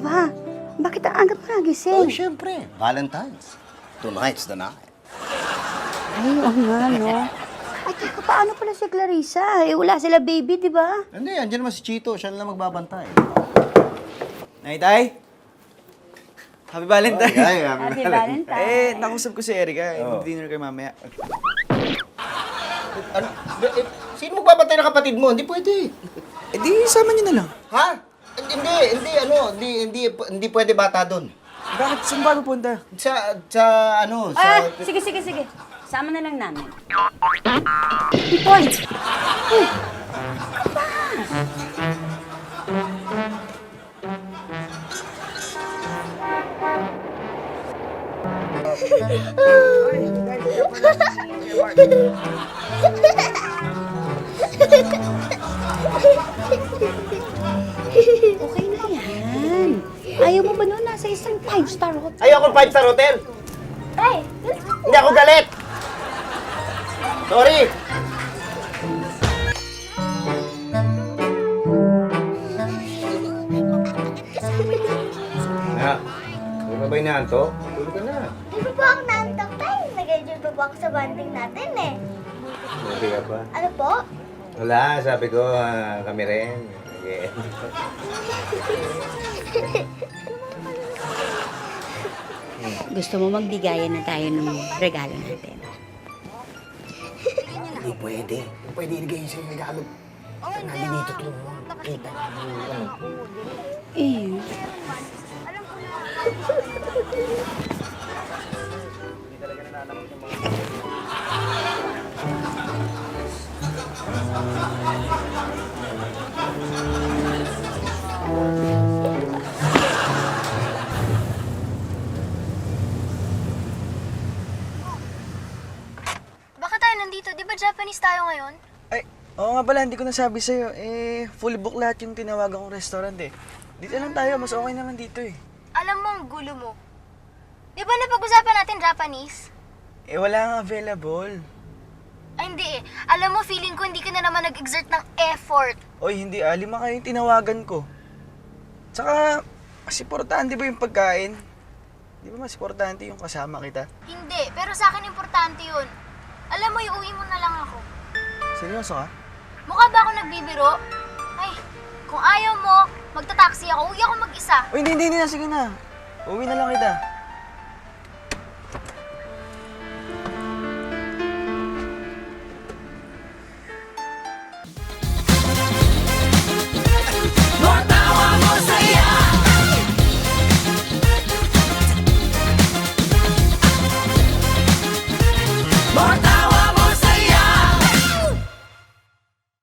ba? Bakit ang agap ka Oh, nagising? syempre. Valentine's. Tonight's the night. Ay, oo nga, no? Ay, teka, paano pala si Clarissa? Eh, wala sila baby, di ba? Hindi, andyan naman si Chito. Siya na lang magbabantay. Nay, Tay! Happy Valentine's! Ay, Happy Valentine. Eh, nakusap ko si Erica. Oo. Dinner kayo mamaya. Ano? Sino magbabantay ng kapatid mo? Hindi pwede. Eh di, sama niyo na lang. Ha? Hindi pwede bata doon. Bakit? Saan ba pupunta? Ah, sige. Sama na lang namin. Hoy! Uy! Okay na yan. Ayaw mo ba nun? Nasa isang 5-star hotel. Ayoko 5-star hotel. Ay! Hindi ako galit. Sorry. Na, hindi ka ba inaantok? Tulog ka na. Di ba po ako naantok tayo? Nag-enjoy pa po ako sa bonding natin eh. Hindi ka pa. Ano po? Wala, sabi ko, kami rin. Okay. Gusto mo magbigayan na tayo ng regalo natin? Hindi pwede. Hindi pwede ilagay sa'yo yung regalo. Nandito ito. Kita niyo. Eh, Bakit tayo nandito? Di ba Japanese tayo ngayon? Ay, oo nga pala, hindi ko nasabi sa'yo. Eh, full book lahat yung tinawagan kong restaurant eh. Dito lang tayo, mas okay naman dito eh. Alam mo ang gulo mo. Di ba napag-usapan natin Japanese? Eh, wala nga available. Ay hindi eh. Alam mo, feeling ko hindi ka na naman nag-exert ng effort. Oy, hindi ah, 5 kayo yung tinawagan ko. Tsaka, mas importante ba yung pagkain? Di ba mas importante yung kasama kita? Hindi, pero sa akin importante yun. Alam mo, iuwi mo na lang ako. Seryoso ka? Mukha ba ako nagbibiro? Ay, kung ayaw mo, magta-taxi ako. Uwi ako mag-isa. Oy, hindi na, sige na. Uwi na lang kita.